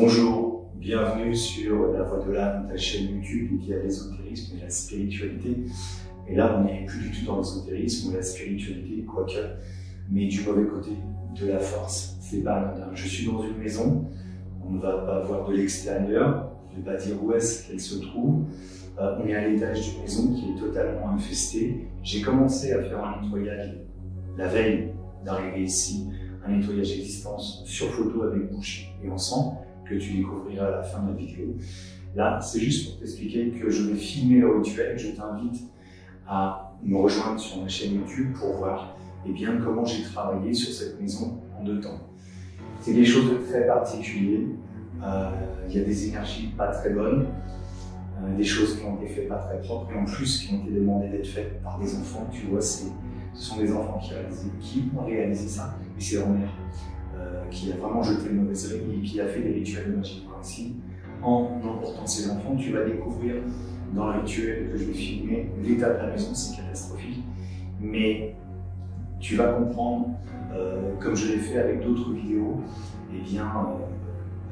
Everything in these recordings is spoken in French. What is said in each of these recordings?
Bonjour, bienvenue sur La Voix de l'âme, ta chaîne YouTube dédiée à l'ésotérisme et à la spiritualité. Et là, on n'est plus du tout dans l'ésotérisme ou la spiritualité, quoique, mais du mauvais côté, de la force. C'est pas anodin. Je suis dans une maison, on ne va pas voir de l'extérieur, je ne vais pas dire où est-ce qu'elle se trouve. On est à l'étage d'une maison qui est totalement infestée. J'ai commencé à faire un nettoyage la veille d'arriver ici, un nettoyage d'existence sur photo avec bouche et encens, que tu découvriras à la fin de la vidéo. Là, c'est juste pour t'expliquer que je vais filmer le rituel. Je t'invite à me rejoindre sur ma chaîne YouTube pour voir comment j'ai travaillé sur cette maison en 2 temps. C'est quelque chose de très particulier. Il y a des énergies pas très bonnes, des choses qui ont été faites pas très propres et en plus qui ont été demandées d'être faites par des enfants. Tu vois, ce sont des enfants qui ont réalisé ça, et c'est leur mère qui a vraiment jeté le mauvais œil et qui a fait des rituels magiques ici. En emportant ces enfants, tu vas découvrir dans le rituel que je vais filmer l'état de la maison, c'est catastrophique, mais tu vas comprendre, comme je l'ai fait avec d'autres vidéos,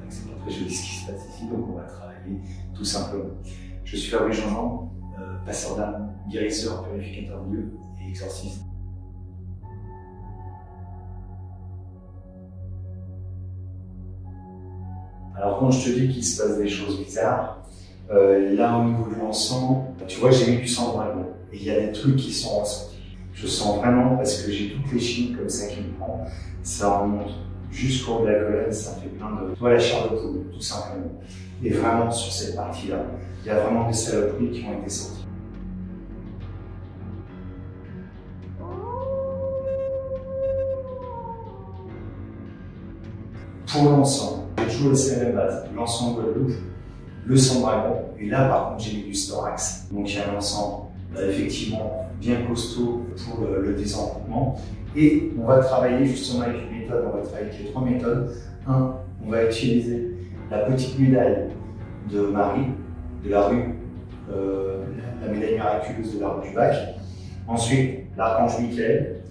c'est pas très joli ce qui se passe ici, donc on va travailler tout simplement. Je suis Fabrice Jean-Jean, passeur d'âme, guérisseur, purificateur de Dieu et exorciste. Alors quand je te dis qu'il se passe des choses bizarres, là au niveau de l'encens, tu vois, j'ai mis du sang vraiment. Et il y a des trucs qui sont ressentis. Je sens vraiment, parce que j'ai toutes les chines comme ça qui me prend, ça remonte jusqu'au haut de la colonne, ça fait plein de... Tu vois, la chair de poule, tout simplement. Et vraiment, sur cette partie-là, il y a vraiment des saloperies qui ont été senties. Pour l'encens, j'ai toujours laissé la même base. L'encens Guadeloupe, le sang dragon, et là par contre j'ai mis du storax. Donc il y a un encens effectivement bien costaud pour le désenchantement. Et on va travailler justement avec une méthode, on va travailler avec les 3 méthodes. On va utiliser la petite médaille de Marie, de la rue, la médaille miraculeuse de la rue du Bac. Ensuite, l'archange Michael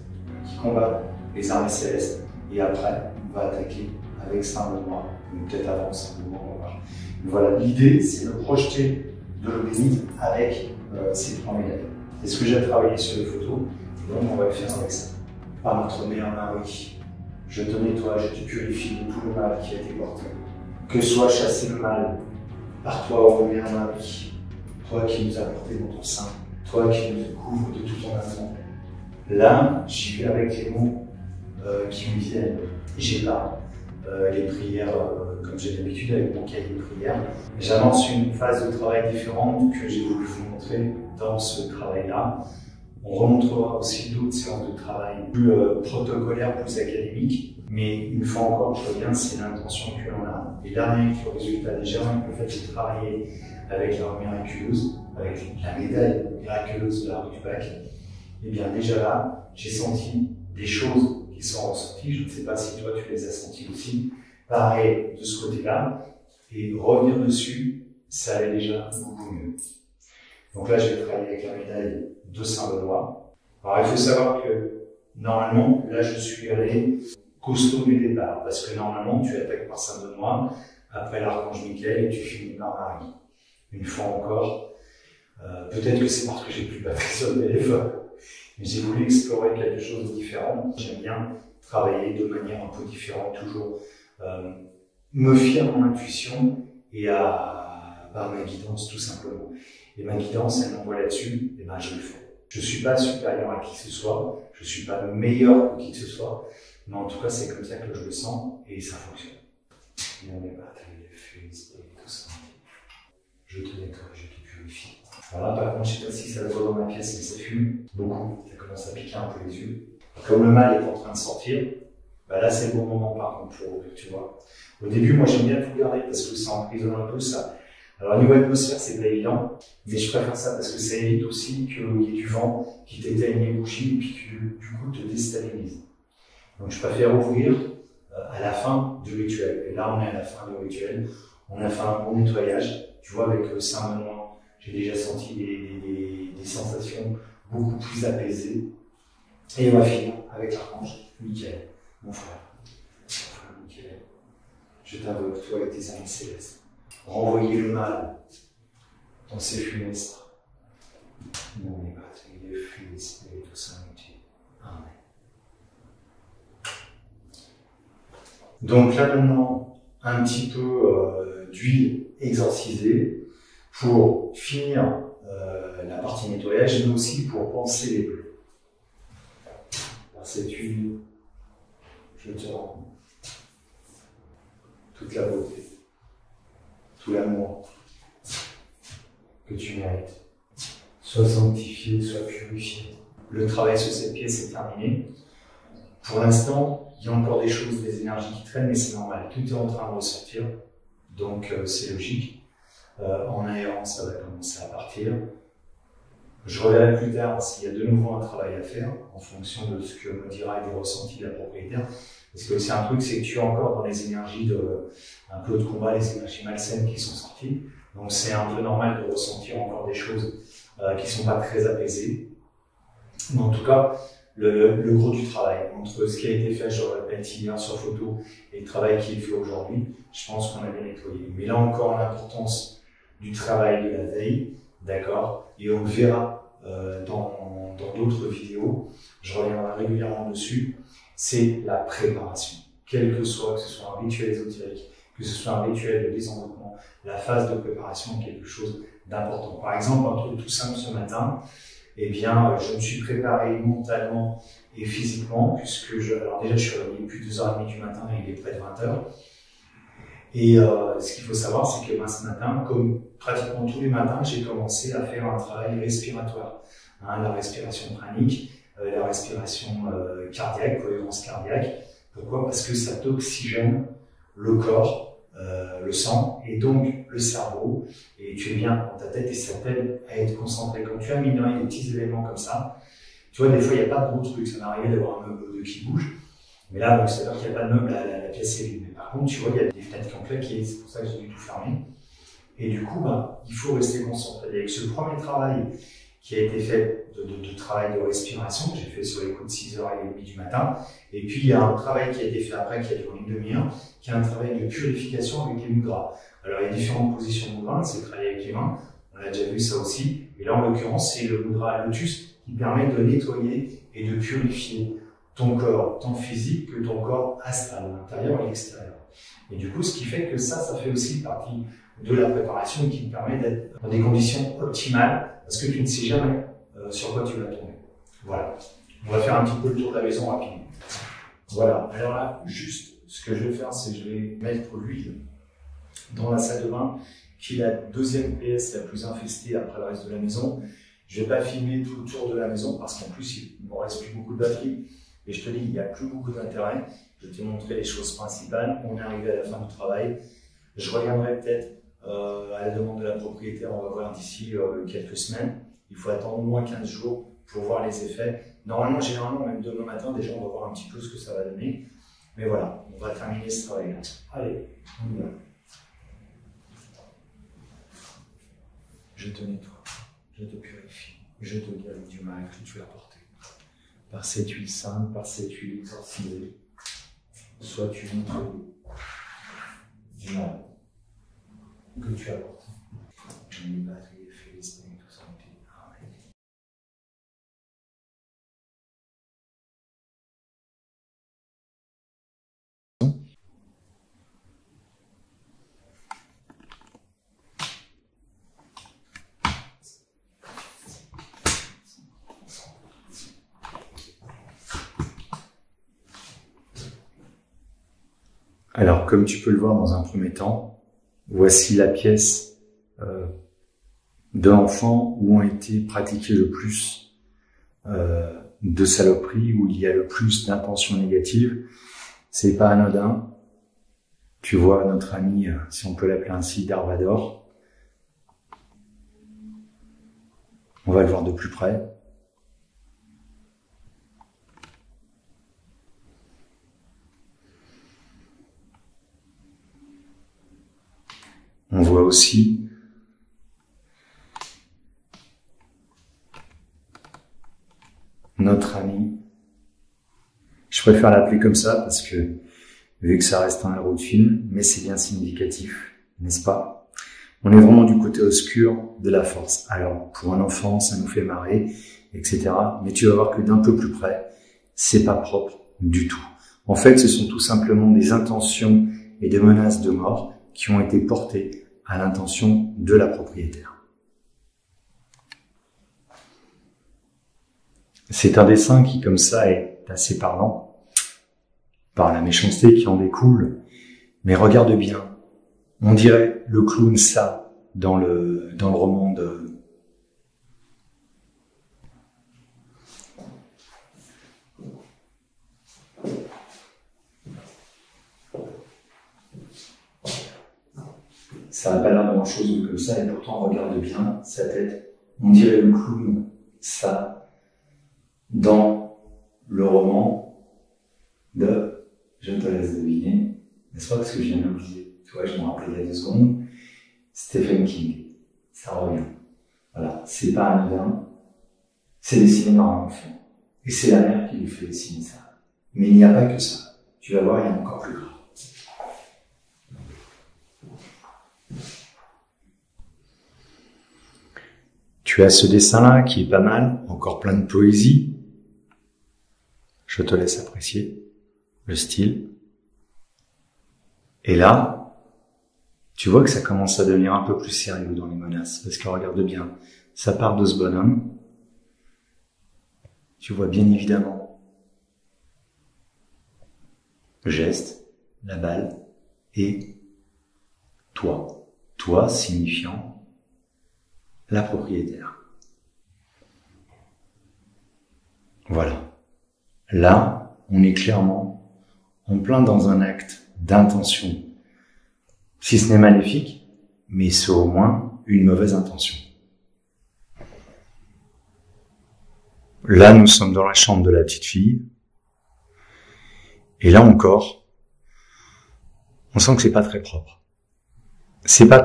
qui combat les armées célestes. Et après, on va attaquer avec Saint-Benoît, peut-être avant Saint-Benoît, on va voir. Voilà, l'idée c'est de projeter de l'eau bénite avec ces 3 médailles. Et ce que j'ai travaillé sur les photos, donc on va le faire avec ça. Par notre mère Marie, je te nettoie, je te purifie de tout le mal qui a été porté. Que soit chassé le mal par toi, ô mère Marie, toi qui nous as porté dans ton sein, toi qui nous couvre de tout ton amour. Là, j'y vais avec les mots qui me viennent. J'ai pas les prières comme j'ai l'habitude avec mon cahier de prières. J'avance une phase de travail différente que j'ai voulu vous montrer dans ce travail-là. On remontrera aussi d'autres séances de travail plus protocolaires, plus académiques. Mais une fois encore, je reviens, c'est l'intention que l'on a. Et là, rien que le résultat, déjà, le fait de travailler avec la rue miraculeuse, avec la médaille miraculeuse de la rue du Bac, et bien déjà là, j'ai senti des choses qui sont ressenties. Je ne sais pas si toi tu les as senties aussi. Pareil de ce côté-là. Et revenir dessus, ça allait déjà beaucoup mieux. Donc là, je vais travailler avec la médaille de Saint-Benoît. Alors il faut savoir que normalement, là je suis allé costaud du départ, parce que normalement tu attaques par Saint-Benoît, après l'archange Michael et tu finis par Marie. Une fois encore, peut-être que c'est parce que j'ai plus de batterie sur le téléphone, mais j'ai voulu explorer quelque chose de différent. J'aime bien travailler de manière un peu différente, toujours me fier à mon intuition et à ma guidance tout simplement. Et ma guidance, elle m'envoie là-dessus, et ben je le fais. Je ne suis pas supérieur à qui que ce soit, je ne suis pas meilleur que qui que ce soit, mais en tout cas c'est comme ça que je le sens et ça fonctionne. Et on est bataille, les feux, tout ça. Je te nettoie, je te purifie. Alors là par contre, je ne sais pas si ça se voit dans ma pièce, mais ça fume beaucoup, ça commence à piquer un peu les yeux. Comme le mal est en train de sortir, bah là c'est le bon moment par contre pour ouvrir, tu vois. Au début, moi j'aime bien tout garder parce que ça emprisonne un peu ça. Alors, au niveau atmosphère, c'est pas évident, mais je préfère ça parce que ça évite aussi qu'il y ait du vent qui t'éteigne les bougies et puis que du coup te déstabilise. Donc, je préfère ouvrir à la fin du rituel. Et là, on est à la fin du rituel. On a fait un bon nettoyage. Tu vois, avec Saint-Benoît, j'ai déjà senti des sensations beaucoup plus apaisées. Et on va finir avec l'archange Michael, mon frère. Michael. je t'invoque, toi et tes amis célestes. Renvoyez le mal dans ces funestes. Non, mais Patrie, Fils, Spiritus Sancti. Amen. Donc là maintenant, un petit peu d'huile exorcisée pour finir la partie nettoyage, mais aussi pour panser les bleus. Par cette huile, je te rends toute la beauté, tout l'amour que tu mérites. Sois sanctifié, sois purifié. Le travail sur cette pièce est terminé. Pour l'instant, il y a encore des choses, des énergies qui traînent, mais c'est normal. Tout est en train de ressortir, donc c'est logique. En aérant, ça va commencer à partir. Je reverrai plus tard s'il y a de nouveau un travail à faire, en fonction de ce que me dira et des ressentis de la propriétaire. Parce que c'est un truc, c'est que tu es encore dans les énergies un peu de combat, les énergies malsaines qui sont sorties. Donc c'est un peu normal de ressentir encore des choses qui sont pas très apaisées. Mais en tout cas, le gros du travail, entre ce qui a été fait, je le répète, hier sur photo, et le travail qui est fait aujourd'hui, je pense qu'on a bien nettoyé. Mais là encore, l'importance du travail de la veille, d'accord, et on le verra dans d'autres vidéos, je reviendrai régulièrement dessus, c'est la préparation. Quel que ce soit un rituel ésotérique, que ce soit un rituel de désenveloppement, la phase de préparation est quelque chose d'important. Par exemple, un truc tout simple ce matin, eh bien, je me suis préparé mentalement et physiquement, puisque alors déjà, je suis réveillé depuis 2h30 du matin et il est près de 20h. Et ce qu'il faut savoir, c'est que ce matin, comme pratiquement tous les matins, j'ai commencé à faire un travail respiratoire. La respiration pranique, la respiration cardiaque, cohérence cardiaque. Pourquoi? Parce que ça t'oxygène le corps, le sang, et donc le cerveau, et tu es bien dans ta tête, et ça t'aide à être concentré. Quand tu as mis des petits éléments comme ça, tu vois, des fois, il n'y a pas de gros trucs. Ça m'est arrivé d'avoir un meuble qui bouge. Mais là, bon, c'est-à-dire qu'il n'y a pas de meuble, la pièce est vide. Mais par contre, tu vois, il y a des fenêtres qui ont claqué, c'est pour ça que j'ai dû tout fermer. Et du coup, il faut rester concentré. Avec ce premier travail qui a été fait de travail de respiration, que j'ai fait sur les coups de 6h30 du matin. Et puis, il y a un travail qui a été fait après, qui a duré une demi-heure, qui est un travail de purification avec les mudras. Alors, il y a différentes positions de mudras, c'est travailler avec les mains. On a déjà vu ça aussi. Et là, en l'occurrence, c'est le mudra lotus qui permet de nettoyer et de purifier ton corps, tant physique que ton corps astral, l'intérieur et l'extérieur. Et du coup, ce qui fait que ça fait aussi partie de la préparation et qui te permet d'être dans des conditions optimales parce que tu ne sais jamais sur quoi tu vas tomber. Voilà. On va faire un petit peu le tour de la maison rapidement. Voilà. Alors là, juste, ce que je vais faire, c'est que je vais mettre l'huile dans la salle de bain, qui est la deuxième pièce la plus infestée après le reste de la maison. Je vais pas filmer tout le tour de la maison parce qu'en plus, il ne me reste plus beaucoup de batterie. Et je te dis, il n'y a plus beaucoup d'intérêt. Je t'ai montré les choses principales. On est arrivé à la fin du travail. Je reviendrai peut-être à la demande de la propriétaire. On va voir d'ici quelques semaines. Il faut attendre au moins 15 jours pour voir les effets. Normalement, généralement, même demain matin, déjà, on va voir un petit peu ce que ça va donner. Mais voilà, on va terminer ce travail-là. Allez, on y va. Je te nettoie, je te purifie, je te guéris du mal que tu as porté. Par cette huile sainte, par cette huile exorcisée, sois-tu nettoyé du mal que tu as porté. Amen. Alors, comme tu peux le voir dans un premier temps, voici la pièce de l'enfant où ont été pratiqués le plus de saloperies, où il y a le plus d'intentions négatives. C'est pas anodin. Tu vois notre ami, si on peut l'appeler ainsi, Darvador. On va le voir de plus près. On voit aussi notre ami. Je préfère l'appeler comme ça parce que vu que ça reste un héros de film, mais c'est bien significatif, n'est-ce pas? On est vraiment du côté obscur de la force. Alors, pour un enfant, ça nous fait marrer, etc. Mais tu vas voir que d'un peu plus près, c'est pas propre du tout. En fait, ce sont tout simplement des intentions et des menaces de mort qui ont été portées à l'intention de la propriétaire. C'est un dessin qui, comme ça, est assez parlant, par la méchanceté qui en découle. Mais regarde bien, on dirait le clown ça dans le roman de... Ça n'a pas l'air de grand chose comme ça, et pourtant regarde bien sa tête. On dirait le clown ça dans le roman de, je te laisse deviner, n'est-ce pas, parce que je viens de l'oublier, tu vois, je m'en rappelais il y a 2 secondes, Stephen King, ça revient. Voilà, c'est pas anodin, c'est dessiné par un enfant. Et c'est la mère qui lui fait dessiner ça. Mais il n'y a pas que ça. Tu vas voir, il y a encore plus grave. Tu as ce dessin-là qui est pas mal, encore plein de poésie. Je te laisse apprécier le style. Et là, tu vois que ça commence à devenir un peu plus sérieux dans les menaces. Parce que regarde bien, ça part de ce bonhomme. Tu vois bien évidemment le geste, la balle et toi. Toi signifiant la propriétaire. Voilà. Là, on est clairement en plein dans un acte d'intention. Si ce n'est maléfique, mais c'est au moins une mauvaise intention. Là, nous sommes dans la chambre de la petite fille. Et là encore, on sent que c'est pas très propre. C'est pas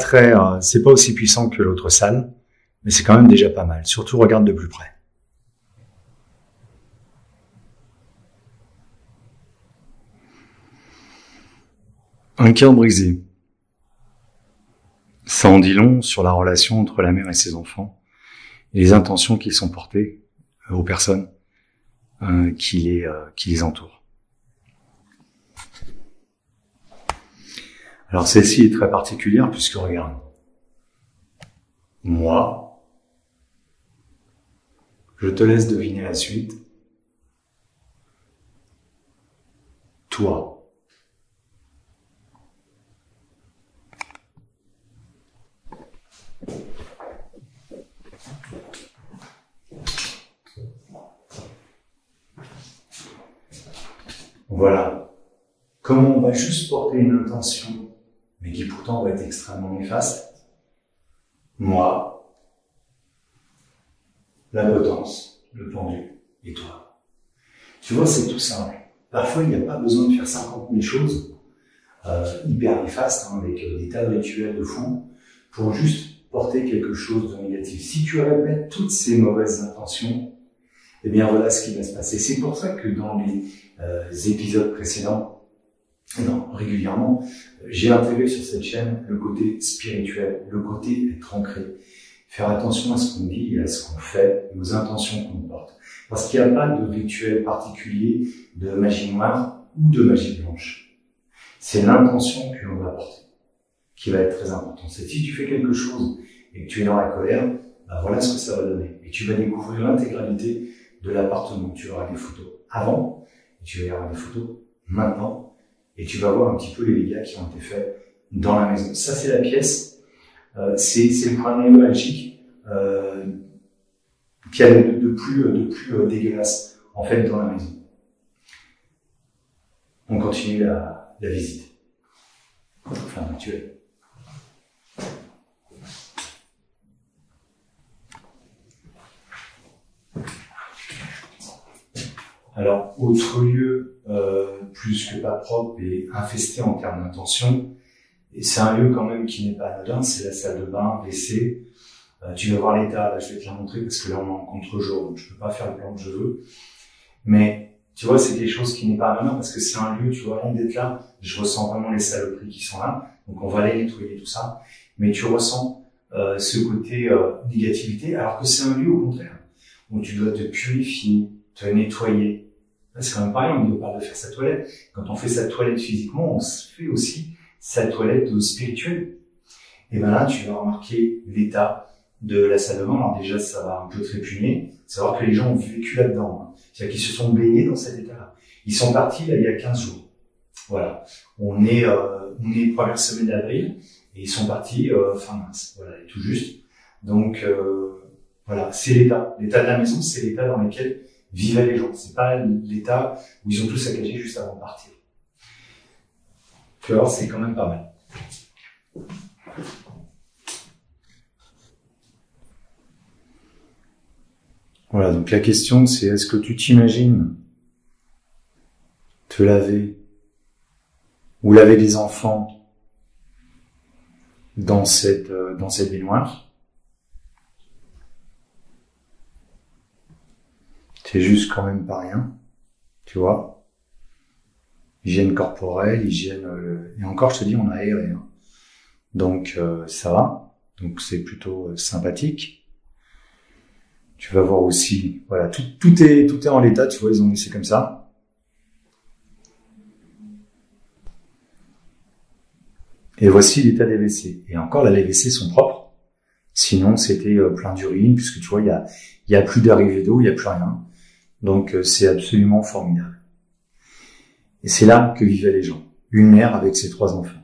aussi puissant que l'autre salle, mais c'est quand même déjà pas mal. Surtout, regarde de plus près. Un cœur brisé. Ça en dit long sur la relation entre la mère et ses enfants et les intentions qui sont portées aux personnes qui les entourent. Alors celle-ci est très particulière puisque regarde, moi, je te laisse deviner la suite. Toi. Voilà. Comment on va juste porter une intention, mais qui pourtant va être extrêmement néfaste. Moi, la potence, le pendu, et toi. Tu vois, c'est tout simple. Parfois, il n'y a pas besoin de faire 50 000 choses hyper néfastes, avec des tas de rituels de fou, pour juste porter quelque chose de négatif. Si tu répètes toutes ces mauvaises intentions, eh bien voilà ce qui va se passer. C'est pour ça que dans les épisodes précédents, régulièrement, j'ai intégré sur cette chaîne le côté spirituel, le côté être ancré. Faire attention à ce qu'on dit et à ce qu'on fait, et aux intentions qu'on porte. Parce qu'il n'y a pas de rituel particulier de magie noire ou de magie blanche. C'est l'intention que l'on va porter qui va être très importante. C'est si tu fais quelque chose et que tu es dans la colère, ben voilà ce que ça va donner. Et tu vas découvrir l'intégralité de l'appartement. Tu auras des photos avant, et tu vas y avoir des photos maintenant, et tu vas voir un petit peu les dégâts qui ont été faits dans la maison. Ça, c'est la pièce. C'est le point névralgique qu'il y a de plus dégueulasse, en fait, dans la maison. On continue la visite. Enfin, actuelle. Alors, autre lieu plus que pas propre et infesté en termes d'intention, et c'est un lieu quand même qui n'est pas anodin, c'est la salle de bain, WC. Tu vas voir l'état, là je vais te la montrer parce que là on est en contre-jour, donc je peux pas faire le plan que je veux. Mais Tu vois, c'est quelque chose qui n'est pas anodin parce que c'est un lieu, tu vois, rien d'être là, je ressens vraiment les saloperies qui sont là. Donc on va aller nettoyer tout ça. Mais tu ressens ce côté négativité, alors que c'est un lieu au contraire où tu dois te purifier, te nettoyer. Là, c'est quand même pareil, on nous parle de faire sa toilette. Quand on fait sa toilette physiquement, on se fait aussi sa toilette spirituelle. Et ben là, tu vas remarquer l'état de la salle de bain. Alors déjà, ça va un peu te répugner. Savoir que les gens ont vécu là-dedans. C'est-à-dire qu'ils se sont baignés dans cet état-là. Ils sont partis là il y a 15 jours. Voilà. On est première semaine d'avril et ils sont partis fin mars. Voilà, et tout juste. Donc voilà, c'est l'état. L'état de la maison, c'est l'état dans lequel vivaient les gens. C'est pas l'état où ils ont tout saccagé juste avant de partir. Tu vois, c'est quand même pas mal. Voilà, donc la question c'est est-ce que tu t'imagines te laver ou laver des enfants dans cette baignoire? C'est juste quand même pas rien, tu vois. Hygiène corporelle, hygiène et encore je te dis on a aéré, hein. Donc ça va, donc c'est plutôt sympathique. Tu vas voir aussi, voilà, tout est en l'état, tu vois, ils ont laissé comme ça. Et voici l'état des WC. Et encore, là, les WC sont propres. Sinon, c'était plein d'urine, puisque tu vois, il y a plus d'arrivée d'eau, il y a plus rien. Donc, c'est absolument formidable. Et c'est là que vivaient les gens. Une mère avec ses 3 enfants,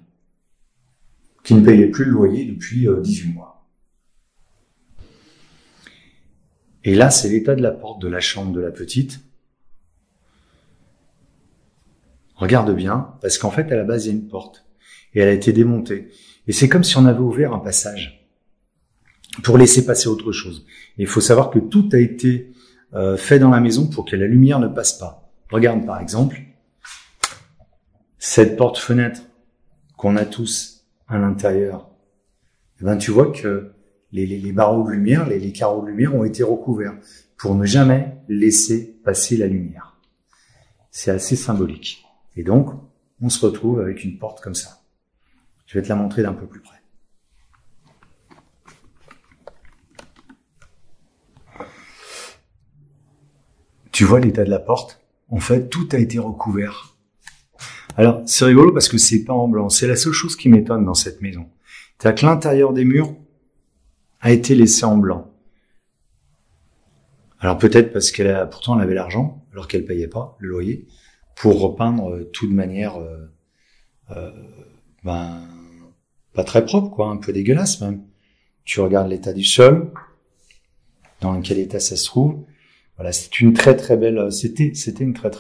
qui ne payaient plus le loyer depuis 18 mois. Et là, c'est l'état de la porte de la chambre de la petite. Regarde bien, parce qu'en fait, à la base, il y a une porte. Et elle a été démontée. Et c'est comme si on avait ouvert un passage pour laisser passer autre chose. Et il faut savoir que tout a été fait dans la maison pour que la lumière ne passe pas. Regarde, par exemple, cette porte-fenêtre qu'on a tous à l'intérieur. Eh ben, tu vois que les barreaux de lumière, les carreaux de lumière ont été recouverts pour ne jamais laisser passer la lumière. C'est assez symbolique. Et donc, on se retrouve avec une porte comme ça. Je vais te la montrer d'un peu plus près. Tu vois l'état de la porte? En fait, tout a été recouvert. Alors, c'est rigolo parce que c'est pas en blanc. C'est la seule chose qui m'étonne dans cette maison. C'est-à-dire que l'intérieur des murs a été laissé en blanc. Alors peut-être parce pourtant elle avait l'argent, alors qu'elle payait pas le loyer, pour repeindre tout de manière, pas très propre, quoi, un peu dégueulasse même. Tu regardes l'état du sol, dans quel état ça se trouve. Voilà, c'était une très très belle maison C'était une très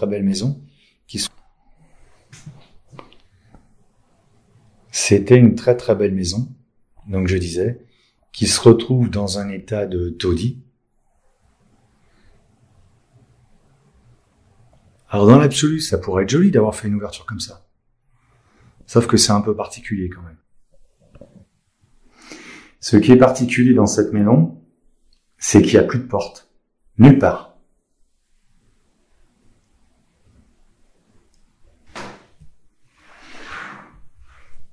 très belle maison, donc je disais, qui se retrouve dans un état de taudis. Alors dans l'absolu, ça pourrait être joli d'avoir fait une ouverture comme ça. Sauf que c'est un peu particulier quand même. Ce qui est particulier dans cette maison, c'est qu'il n'y a plus de porte. Nulle part.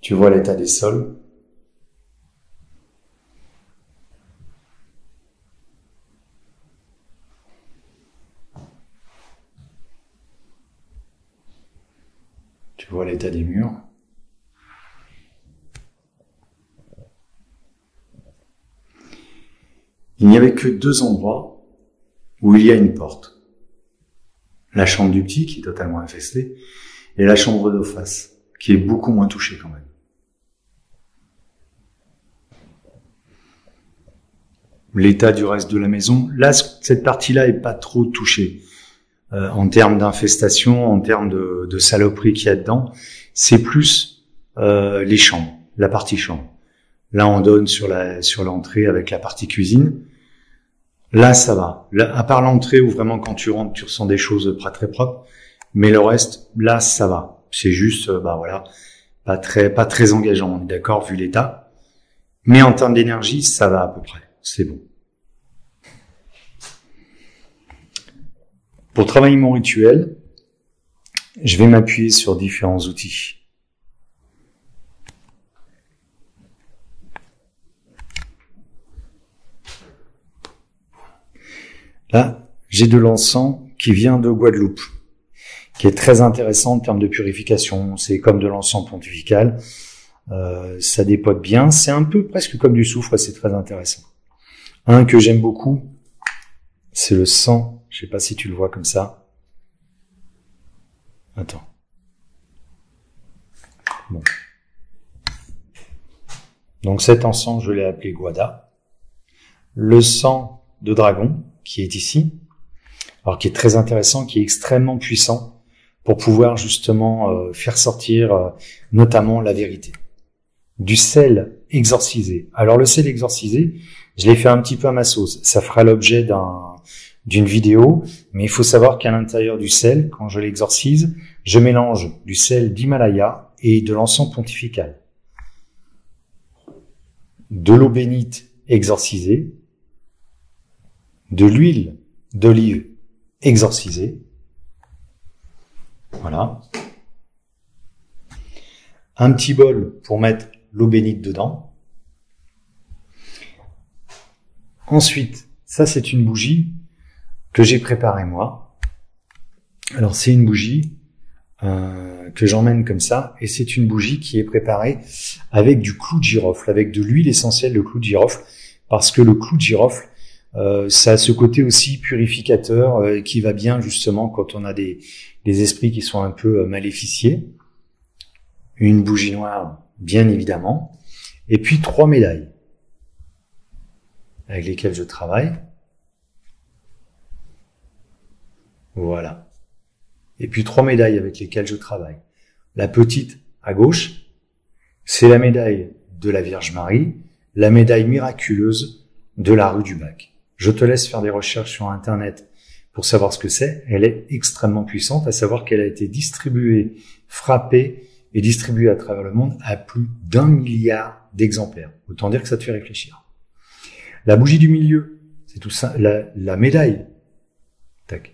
Tu vois l'état des sols. Tu vois l'état des murs. Il n'y avait que 2 endroits où il y a une porte. La chambre du petit, qui est totalement infestée, et la chambre d'en face, qui est beaucoup moins touchée quand même. L'état du reste de la maison, là, cette partie-là est pas trop touchée. En termes d'infestation, en termes de saloperie qu'il y a dedans, c'est plus les chambres, la partie chambre. Là, on donne sur l'entrée avec la partie cuisine. Là, ça va. Là, à part l'entrée où vraiment quand tu rentres, tu ressens des choses pas très propres, mais le reste, là, ça va. C'est juste, pas très engageant. On est d'accord vu l'état, mais en termes d'énergie, ça va à peu près. C'est bon. Pour travailler mon rituel, je vais m'appuyer sur différents outils. Là, j'ai de l'encens qui vient de Guadeloupe, qui est très intéressant en termes de purification. C'est comme de l'encens pontifical. Ça dépote bien. C'est un peu presque comme du soufre, c'est très intéressant. Un que j'aime beaucoup, c'est le sang. Je sais pas si tu le vois comme ça. Attends. Bon. Donc cet encens, je l'ai appelé Guada. Le sang de dragon, qui est ici, alors qui est très intéressant, qui est extrêmement puissant pour pouvoir justement faire sortir notamment la vérité. Du sel exorcisé. Alors le sel exorcisé, je l'ai fait un petit peu à ma sauce. Ça fera l'objet d'une vidéo, mais il faut savoir qu'à l'intérieur du sel, quand je l'exorcise, je mélange du sel d'Himalaya et de l'encens pontifical. De l'eau bénite exorcisée, de l'huile d'olive exorcisée. Voilà. Un petit bol pour mettre l'eau bénite dedans. Ensuite, ça c'est une bougie que j'ai préparée moi. Alors c'est une bougie que j'emmène comme ça, et c'est une bougie qui est préparée avec du clou de girofle, avec de l'huile essentielle de clou de girofle, parce que le clou de girofle, ça a ce côté aussi purificateur qui va bien justement quand on a des esprits qui sont un peu maléficiés. Une bougie noire, bien évidemment, et puis 3 médailles avec lesquelles je travaille. Voilà. Et puis 3 médailles avec lesquelles je travaille. La petite à gauche, c'est la médaille de la Vierge Marie, la médaille miraculeuse de la rue du Bac. Je te laisse faire des recherches sur Internet pour savoir ce que c'est. Elle est extrêmement puissante, à savoir qu'elle a été distribuée, frappée et distribuée à travers le monde à plus d'1 milliard d'exemplaires. Autant dire que ça te fait réfléchir. La bougie du milieu, c'est tout ça, la médaille. Tac.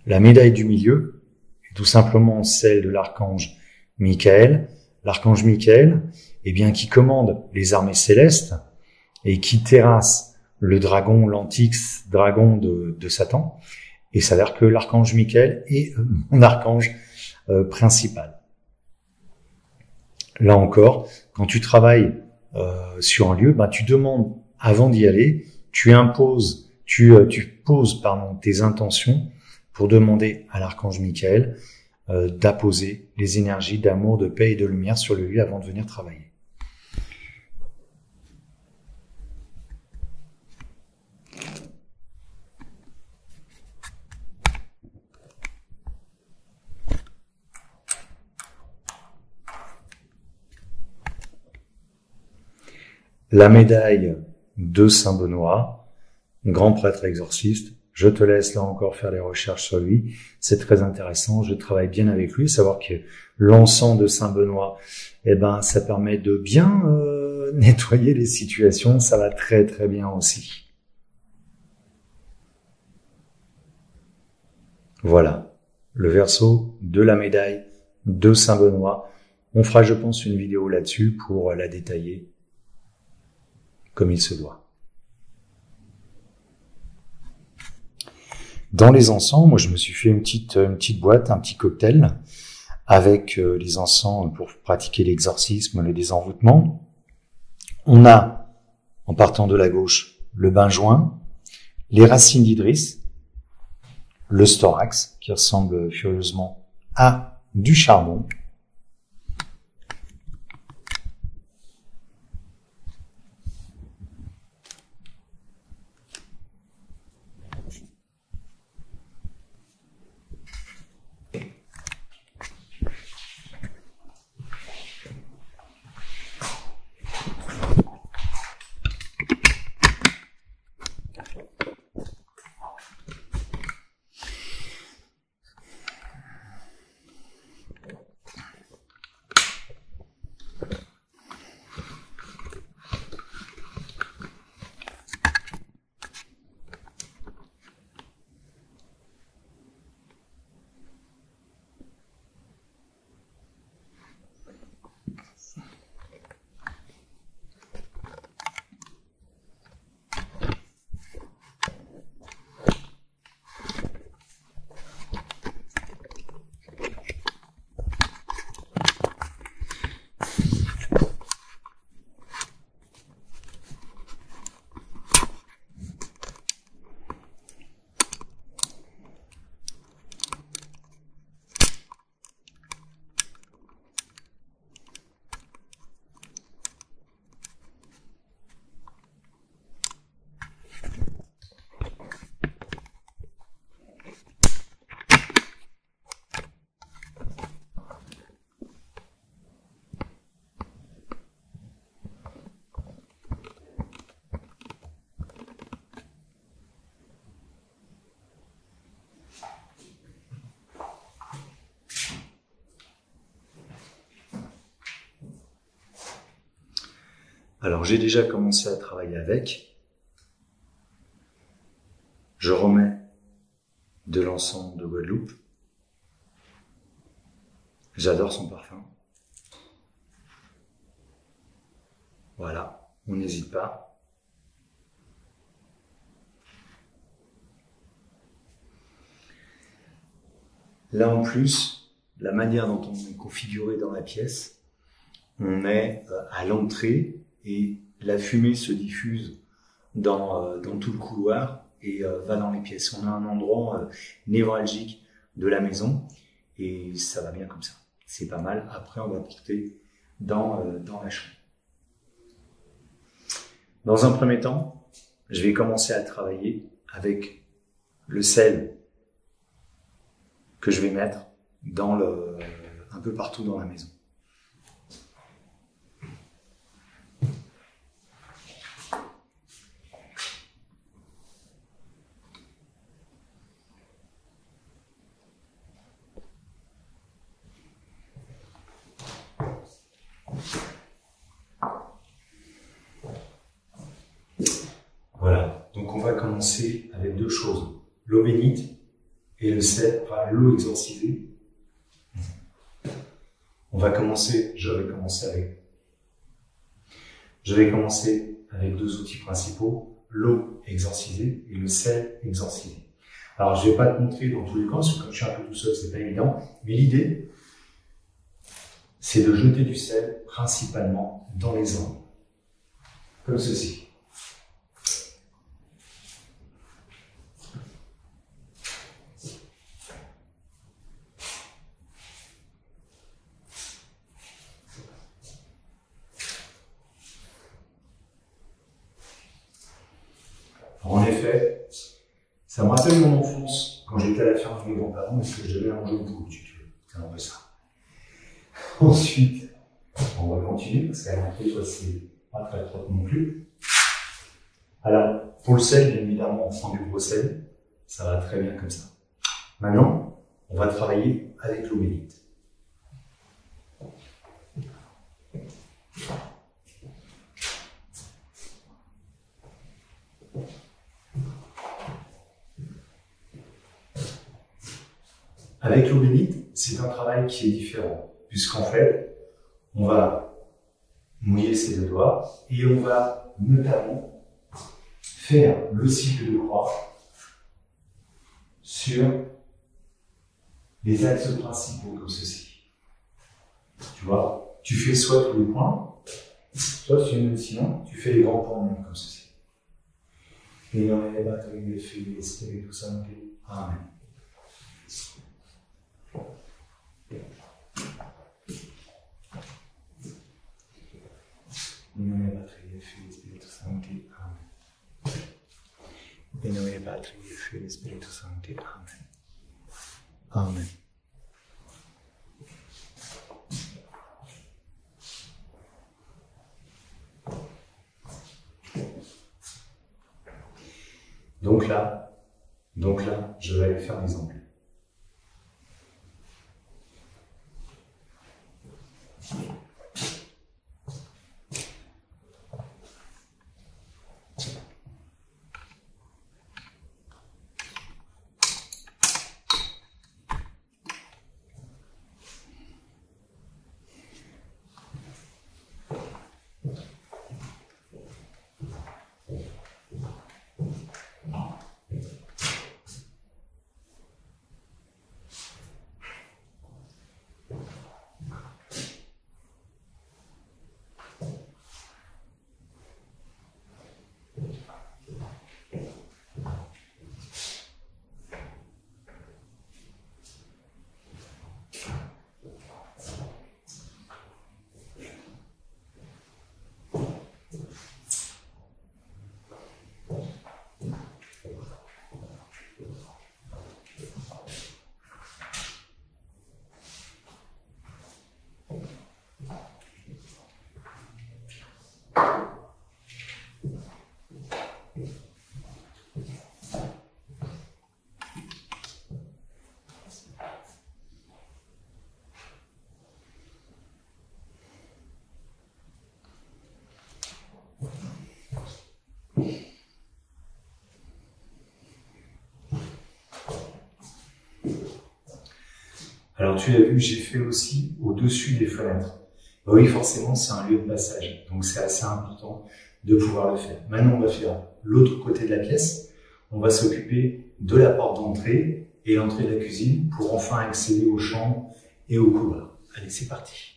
La médaille du milieu est tout simplement celle de l'archange Michael. L'archange Michael, eh bien, qui commande les armées célestes et qui terrasse le dragon, l'Antyx, dragon de Satan. Et il s'avère que l'archange Michael est mon archange principal. Là encore, quand tu travailles sur un lieu, ben, tu demandes avant d'y aller, tu poses tes intentions pour demander à l'archange Michael d'apposer les énergies d'amour, de paix et de lumière sur le lieu avant de venir travailler. La médaille de Saint Benoît, grand prêtre exorciste. Je te laisse là encore faire des recherches sur lui. C'est très intéressant. Je travaille bien avec lui. Savoir que l'encens de Saint Benoît, eh ben, ça permet de bien nettoyer les situations. Ça va très très bien aussi. Voilà. Le verso de la médaille de Saint Benoît. On fera, je pense, une vidéo là-dessus pour la détailler comme il se doit. Dans les encens, moi je me suis fait une petite boîte, un petit cocktail avec les encens pour pratiquer l'exorcisme, le désenvoûtement. On a, en partant de la gauche, le benjoin, les racines d'Idris, le storax qui ressemble furieusement à du charbon, Alors j'ai déjà commencé à travailler avec. Je remets de l'encens de Guadeloupe. J'adore son parfum. Voilà, on n'hésite pas. Là en plus, la manière dont on est configuré dans la pièce, on est à l'entrée et la fumée se diffuse dans tout le couloir et va dans les pièces. On a un endroit névralgique de la maison et ça va bien comme ça. C'est pas mal. Après, on va porter dans la chambre. Dans un premier temps, je vais commencer à travailler avec le sel que je vais mettre un peu partout dans la maison. Voilà, donc on va commencer avec deux choses, l'eau bénite et le sel, enfin l'eau exorcisée. Je vais commencer avec deux outils principaux, l'eau exorcisée et le sel exorcisé. Alors je vais pas te montrer dans tous les cas, parce que comme je suis un peu tout seul, c'est pas évident, mais l'idée, c'est de jeter du sel principalement dans les angles, comme ceci. En effet, ça me rappelle mon enfance, quand j'étais à la ferme de mes grands-parents, parce que je devais manger une poule, si tu veux. C'est un peu ça. Ensuite, on va continuer, parce qu'à l'entrée, c'est pas très propre non plus. Alors, pour le sel, bien évidemment, on prend du gros sel. Ça va très bien comme ça. Maintenant, on va travailler avec l'eau bénite. Avec l'eau bénite, c'est un travail qui est différent, puisqu'en fait, on va mouiller ses deux doigts et on va notamment faire le cycle de croix sur les axes principaux comme ceci. Tu vois, tu fais soit tous les points, soit sinon, tu fais les grands points comme ceci. Et dans les batteries, les fils, les stèles, tout ça, amen. In nome del Padre, del Figlio e Spirito Santi. Amen. In nome del Padre, del Figlio e Spirito Santi. Amen. Amen. Donc là, je vais aller faire mes ongles. Alors tu l'as vu, j'ai fait aussi au-dessus des fenêtres. Bah oui, forcément, c'est un lieu de passage, donc c'est assez important de pouvoir le faire. Maintenant, on va faire l'autre côté de la pièce. On va s'occuper de la porte d'entrée et l'entrée de la cuisine pour enfin accéder aux chambres et aux couloirs. Allez, c'est parti.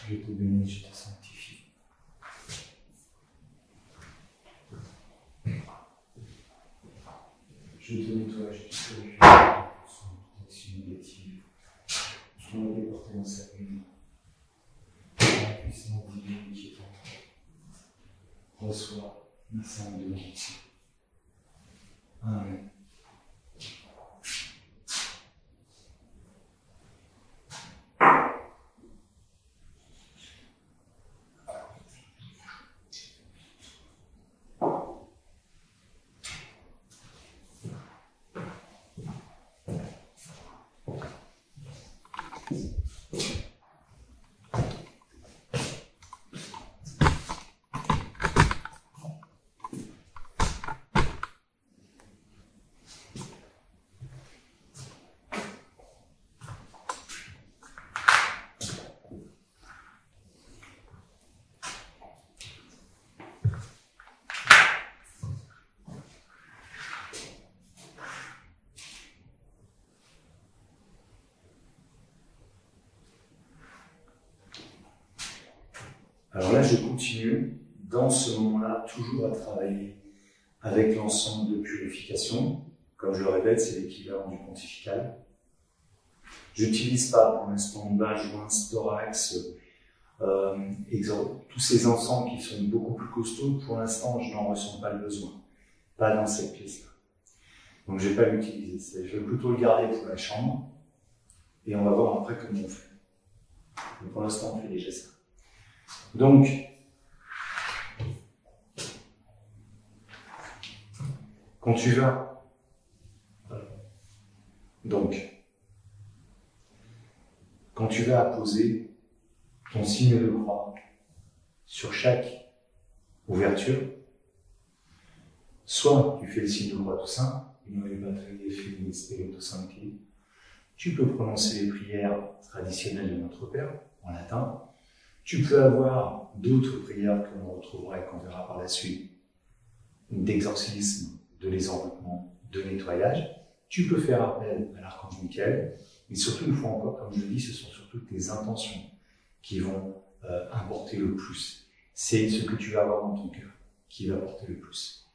Je te bénis, je te sanctifie. Je te nettoie, je te purifie sans toute action négative. Je m'en vais porter dans sa main. La puissance divine qui est en toi. Reçois ma sainte bénédiction. Amen. Alors là, je continue, dans ce moment-là, toujours à travailler avec l'ensemble de purification. Comme je le répète, c'est l'équivalent du pontifical. Je n'utilise pas pour l'instant benjoin, storax, tous ces encens qui sont beaucoup plus costauds. Pour l'instant, je n'en ressens pas le besoin. Pas dans cette pièce-là. Donc je ne vais pas l'utiliser. Je vais plutôt le garder pour la chambre. Et on va voir après comment on fait. Mais pour l'instant, on fait déjà ça. Donc, quand tu vas, apposer ton signe de croix sur chaque ouverture, soit tu fais le signe de croix tout simple, in nomine Patri et Filii et Spiritus Sancti, tu peux prononcer les prières traditionnelles de Notre Père en latin. Tu peux avoir d'autres prières que l'on retrouvera et qu'on verra par la suite, d'exorcisme, de les envoûtements, de nettoyage. Tu peux faire appel à l'archange Michael, mais surtout, une fois encore, comme je le dis, ce sont surtout tes intentions qui vont importer le plus. C'est ce que tu vas avoir dans ton cœur qui va apporter le plus.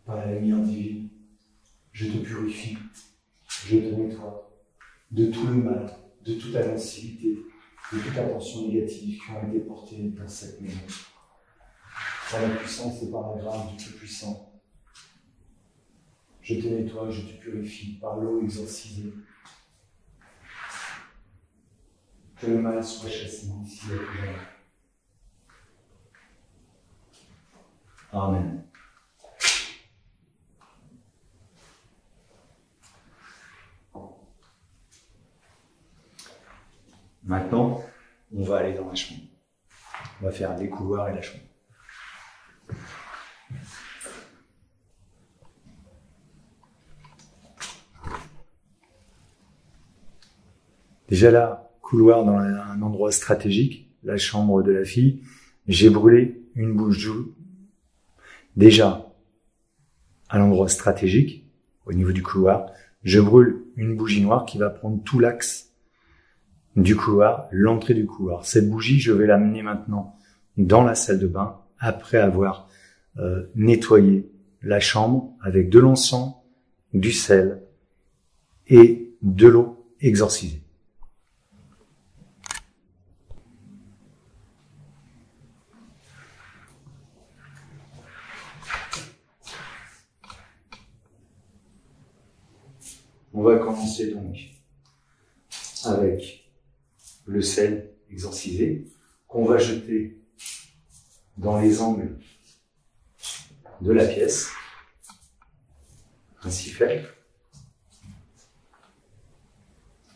Par la lumière divine, je te purifie, je te nettoie de tout le mal, de toute agressivité, de toute attention négative qui ont été portées dans cette maison. Par la puissance et par la grâce du Tout-Puissant, je te nettoie, je te purifie par l'eau exorcisée. Que le mal soit chassé d'ici à tout jamais. Amen. Maintenant, on va aller dans la chambre. On va faire les couloirs et la chambre. Déjà là, couloir dans un endroit stratégique, la chambre de la fille, j'ai brûlé une bouche d'eau déjà à l'endroit stratégique. au niveau du couloir, je brûle une bougie noire qui va prendre tout l'axe du couloir, l'entrée du couloir. Cette bougie, je vais l'amener maintenant dans la salle de bain après avoir nettoyé la chambre avec de l'encens, du sel et de l'eau exorcisée. On va commencer donc avec le sel exorcisé qu'on va jeter dans les angles de la pièce, ainsi fait.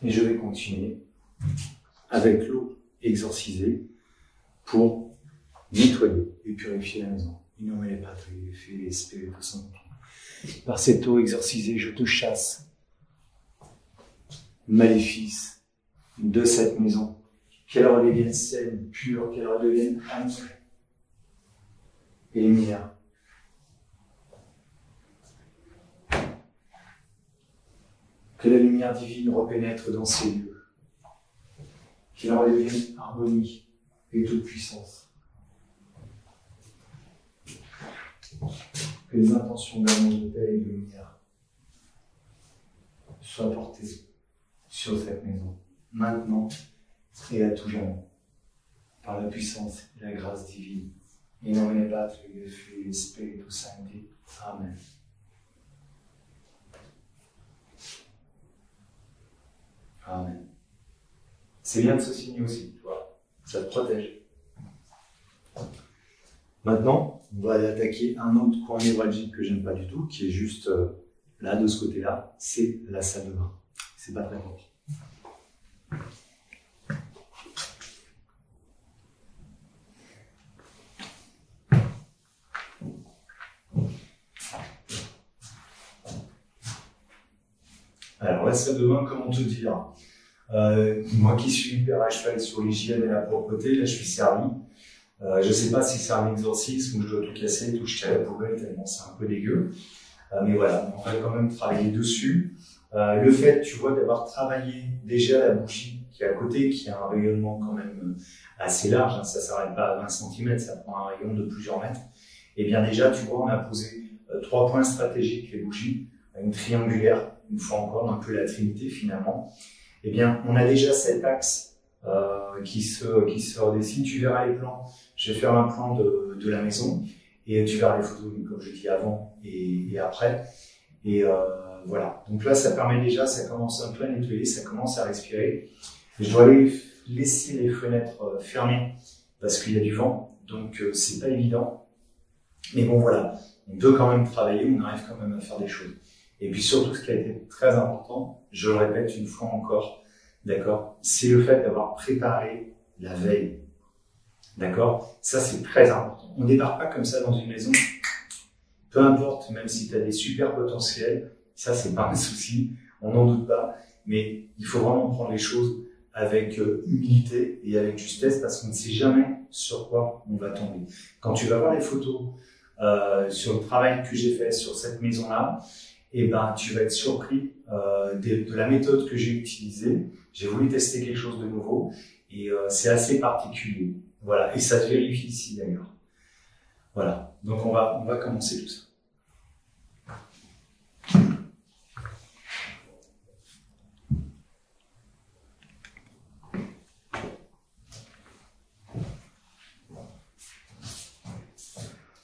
Et je vais continuer avec l'eau exorcisée pour nettoyer et purifier la maison. Innommer les patries, les filles, les spiritus sancti. Par cette eau exorcisée, je te chasse maléfice de cette maison, qu'elle redevienne saine, pure, qu'elle redevienne amère et lumière. Que la lumière divine repénètre dans ces lieux, qu'elle redevienne harmonie et toute puissance. Que les intentions d'amour, de paix et de lumière soient portées sur cette maison, maintenant et à tout jamais, par la puissance et la grâce divine. In nomine Patris et Filii et Spiritus Sancti. Amen. Amen. C'est bien de se signer aussi, tu vois, ça te protège. Maintenant, on va aller attaquer un autre coin névralgique que j'aime pas du tout, qui est juste là, de ce côté-là, c'est la salle de bain. C'est pas très propre. Alors la salle de bain, comment te dire, moi qui suis hyper à cheval sur l'hygiène et la propreté, là je suis servi. Je sais pas si c'est un exorcisme où je dois tout casser, tout jeter à la poubelle tellement c'est un peu dégueu. Mais voilà, on va quand même travailler dessus. Le fait, tu vois, d'avoir travaillé déjà la bougie qui est à côté, qui a un rayonnement quand même assez large, hein, ça s'arrête pas à 20 cm, ça prend un rayon de plusieurs mètres. Et bien déjà, tu vois, on a posé 3 points stratégiques, les bougies, une triangulaire, une fois encore, un peu la trinité finalement. Eh bien, on a déjà cet axe qui se redessine. Tu verras les plans. Je vais faire un plan de la maison et tu verras les photos, comme je dis, avant et après. Et voilà. Donc là, ça permet déjà, ça commence un peu à nettoyer, ça commence à respirer. Je dois laisser les fenêtres fermées parce qu'il y a du vent, donc c'est pas évident. Mais bon, voilà. On peut quand même travailler, on arrive quand même à faire des choses. Et puis surtout, ce qui a été très important, je le répète une fois encore, d'accord, c'est le fait d'avoir préparé la veille. D'accord? Ça, c'est très important. On ne débarque pas comme ça dans une maison. Peu importe, même si tu as des super potentiels, ça, c'est pas un souci, on n'en doute pas. Mais il faut vraiment prendre les choses avec humilité et avec justesse parce qu'on ne sait jamais sur quoi on va tomber. Quand tu vas voir les photos sur le travail que j'ai fait sur cette maison-là, et ben, tu vas être surpris de la méthode que j'ai utilisée. J'ai voulu tester quelque chose de nouveau et c'est assez particulier. Voilà, et ça se vérifie ici d'ailleurs. Voilà, donc on va commencer tout ça.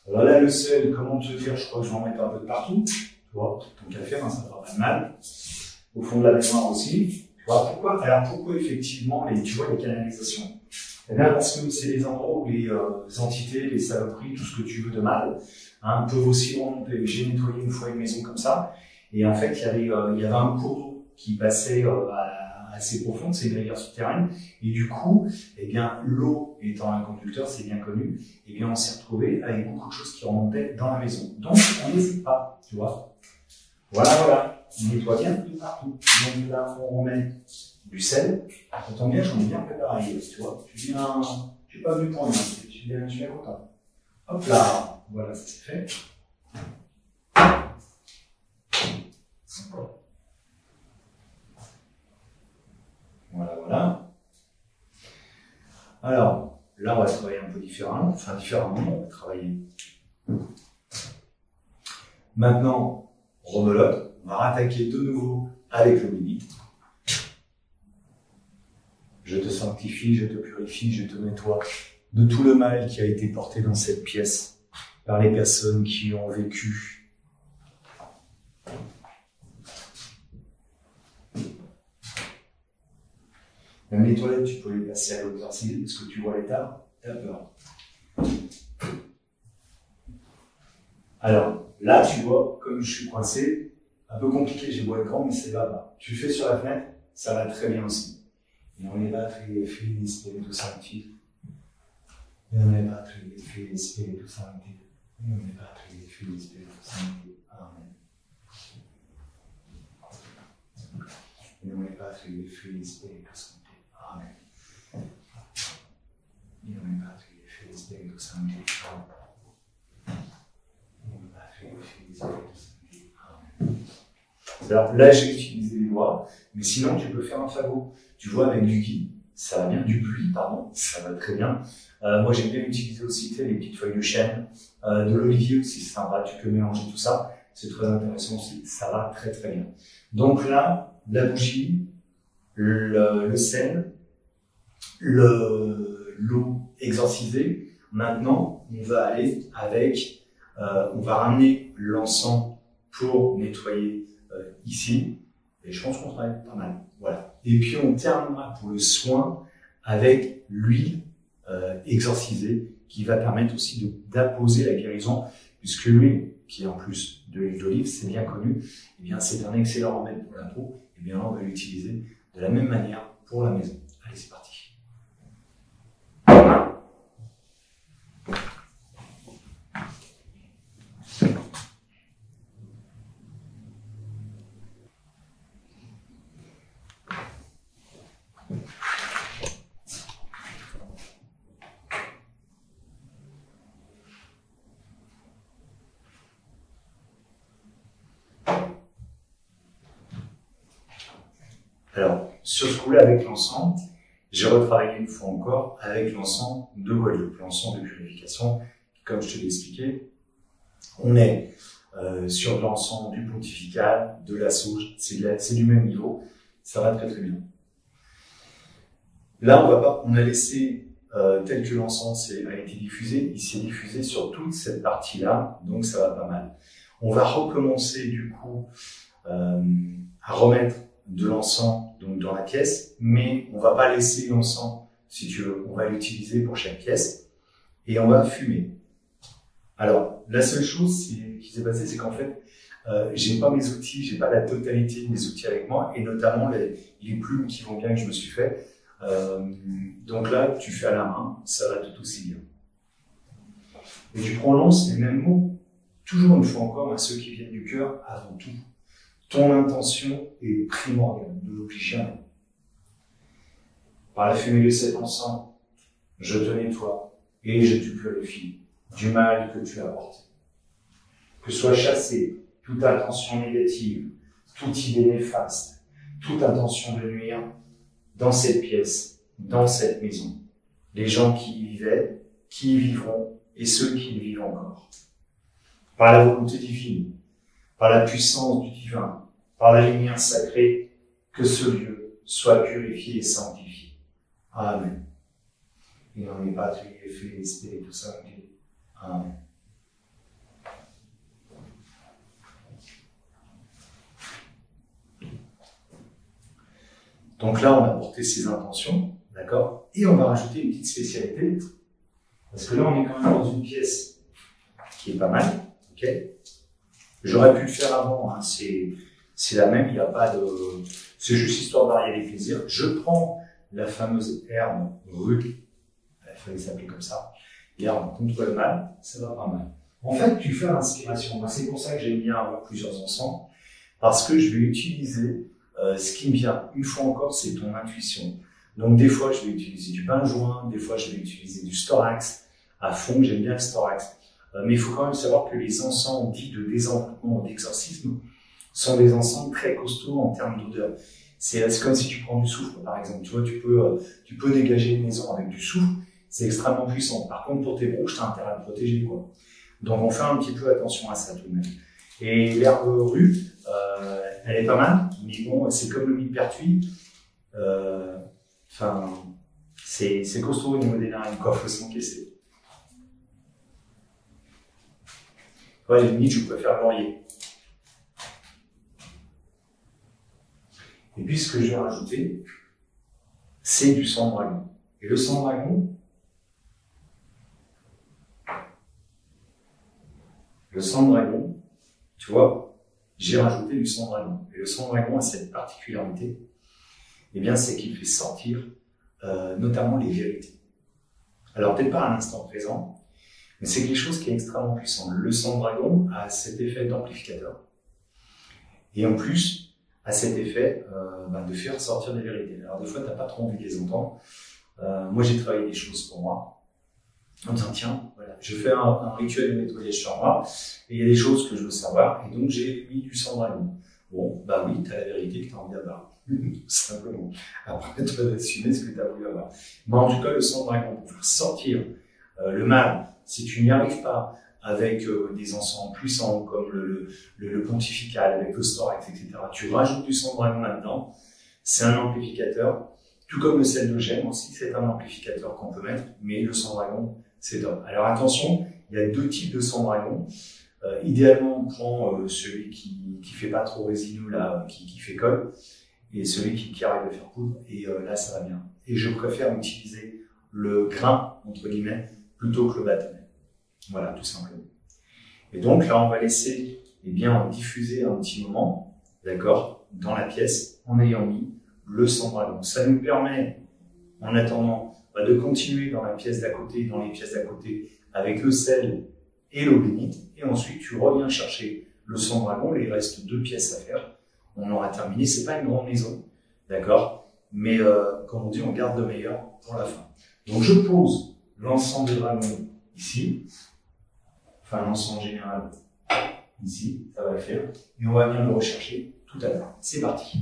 Alors là, le sel, comment te dire, je crois que je vais en mettre un peu de partout. Tu vois, tant qu'à faire, hein, ça fera pas de mal. Au fond de la baignoire aussi. Tu vois, pourquoi? Alors pourquoi effectivement, tu vois, les canalisations? Eh bien, parce que c'est les endroits où les entités, les saloperies, tout ce que tu veux de mal, hein, peuvent aussi remonter. J'ai nettoyé une fois une maison comme ça, et en fait, il y avait un cours d'eau qui passait assez profonde, c'est une rivière souterraine, et du coup, eh bien, l'eau étant un conducteur, c'est bien connu, eh bien, on s'est retrouvé avec beaucoup de choses qui remontaient dans la maison. Donc, on n'hésite pas, tu vois. Voilà, on nettoie bien tout partout. Donc là, on remet du sel. Attends bien, j'en ai bien préparé, tu vois. Je suis pas venu pour rien, je suis bien content. Hop là, voilà, ça c'est fait. Voilà, voilà. Alors, là, on va travailler un peu différemment. Enfin, différemment, on va travailler. Maintenant, rebelote. On va rattaquer de nouveau avec le limite. Je te sanctifie, je te purifie, je te nettoie de tout le mal qui a été porté dans cette pièce par les personnes qui ont vécu. Même les toilettes, tu peux les passer à l'exorcisme parce que tu vois l'état, tu as peur. Alors, là, tu vois, comme je suis coincé, un peu compliqué, j'ai beau être grand, mais c'est là-bas. Tu le fais sur la fenêtre, ça va très bien aussi. Et on est là, Filii Spiritus Sancti. Et on est là, Filii Spiritus Sancti. Et on est là, Filii Spiritus Sancti. Amen. Et on est là, Filii Spiritus Sancti. Amen. Et on est là, Filii Spiritus Sancti. Amen. Alors là, j'ai utilisé les doigts, mais sinon, tu peux faire un fagot. Tu vois, avec du gui, ça va bien, du buis, pardon, ça va très bien. Moi, j'aime bien utiliser aussi les petites feuilles de chêne, de l'olivier aussi, c'est sympa, tu peux mélanger tout ça, c'est très intéressant aussi, ça va très très bien. Donc là, la bougie, le sel, l'eau exorcisée. Maintenant, on va aller avec, on va ramener l'encens pour nettoyer ici, et je pense qu'on travaille pas mal. Voilà. Et puis on terminera pour le soin avec l'huile exorcisée qui va permettre aussi d'apposer la guérison, puisque l'huile, qui est en plus de l'huile d'olive, c'est bien connu, eh bien c'est un excellent remède pour la peau, et bien là on va l'utiliser de la même manière pour la maison. Allez, c'est parti. Alors, sur ce coup-là, avec l'encens, j'ai retravaillé une fois encore avec l'encens de Guadeloupe, l'encens de purification. Comme je te l'ai expliqué, on est sur de l'encens du pontifical, de la sauge, c'est du même niveau, ça va très très bien. Là, on a laissé tel que l'encens a été diffusé, il s'est diffusé sur toute cette partie-là, donc ça va pas mal. On va recommencer du coup à remettre de l'encens donc dans la pièce, mais on va pas laisser l'encens, si tu veux, on va l'utiliser pour chaque pièce et on va fumer. Alors, la seule chose qui s'est passée, c'est qu'en fait, j'ai pas mes outils, j'ai pas la totalité de mes outils avec moi, et notamment les plumes qui vont bien que je me suis fait. Donc là, tu fais à la main, ça va tout aussi bien. Et tu prononces les mêmes mots, toujours une fois encore, à ceux qui viennent du cœur avant tout. Ton intention est primordiale, ne l'oublie jamais. Par la fumée de cet encens, je te nettoie et je te purifie du mal que tu as porté. Que soit chassée toute intention négative, toute idée néfaste, toute intention de nuire dans cette pièce, dans cette maison. Les gens qui y vivaient, qui y vivront et ceux qui y vivent encore. Par la volonté divine, par la puissance du divin, par la lumière sacrée, que ce lieu soit purifié et sanctifié. Amen. In nomine Patri et Filii et Spiritus Sancti. Amen. Donc là, on a porté ses intentions, d'accord? Et on va rajouter une petite spécialité, parce que là, on est quand même dans une pièce qui est pas mal, ok? J'aurais pu le faire avant, hein, c'est la même, il n'y a pas de... C'est juste histoire de varier les plaisirs. Je prends la fameuse herbe rue, il fallait s'appeler comme ça, l'herbe contre le mal, ça va pas mal. En fait, tu fais l'inspiration. Moi, c'est pour ça que j'aime bien avoir plusieurs encens, parce que je vais utiliser ce qui me vient. Une fois encore, c'est ton intuition. Donc, des fois, je vais utiliser du benjoin, des fois, je vais utiliser du storax à fond. J'aime bien le storax. Mais il faut quand même savoir que les encens dits de désenvoûtement ou d'exorcisme sont des encens très costauds en termes d'odeur. C'est comme si tu prends du soufre, par exemple. Tu vois, tu peux dégager une maison avec du soufre. C'est extrêmement puissant. Par contre, pour tes brouches, tu as intérêt à te protéger, quoi. Donc, on fait un petit peu attention à ça tout de même. Et l'herbe rue, elle est pas mal, mais bon, c'est comme le millepertuis. Enfin, c'est costaud au niveau des narines, quoi, faut s'encaisser. Ouais, limite, je préfère laurier. Et puis, ce que je vais rajouter, c'est du sang de dragon. Et le sang de dragon, tu vois, j'ai rajouté du sang de dragon. Et le sang de dragon a cette particularité, eh bien, c'est qu'il fait sortir notamment les vérités. Alors, peut-être pas à l'instant présent, mais c'est quelque chose qui est extrêmement puissant. Le sang de dragon a cet effet d'amplificateur. Et en plus, a cet effet de faire sortir des vérités. Alors, des fois, tu n'as pas trop envie de les entendre. Moi, j'ai travaillé des choses pour moi, en disant, tiens, voilà, je fais un rituel de nettoyage sur moi, et il y a des choses que je veux savoir, et donc j'ai mis du sang de dragon. Bon, bah oui, tu as la vérité que tu as envie d'avoir. Simplement. Après, tu vas assumer ce que tu as voulu avoir. Mais en tout cas, le sang de dragon, pour faire sortir le mal, si tu n'y arrives pas avec des encens puissants comme le pontifical, avec le storax, etc., tu rajoutes du sang de dragon là-dedans, c'est un amplificateur. Tout comme le sel de gemme aussi, c'est un amplificateur qu'on peut mettre, mais le sang de dragon, c'est top. Alors attention, il y a deux types de sang de dragon. Idéalement, on prend celui qui fait pas trop résineux, là, qui fait colle, et celui qui arrive à faire poudre, et là, ça va bien. Et je préfère utiliser le grain, entre guillemets, plutôt que le bâtonnet. Voilà, tout simplement. Et donc là, on va laisser diffuser un petit moment, d'accord, dans la pièce, en ayant mis le sang de dragon. Ça nous permet, en attendant, de continuer dans la pièce d'à côté, dans les pièces d'à côté, avec le sel et l'eau bénite. Et ensuite, tu reviens chercher le sang de dragon. Il reste 2 pièces à faire. On aura terminé. C'est pas une grande maison, d'accord, mais comme on dit, on garde le meilleur pour la fin. Donc, je pose l'encens de dragon ici, enfin l'encens général ici, ça va le faire. Et on va venir le rechercher tout à l'heure. C'est parti.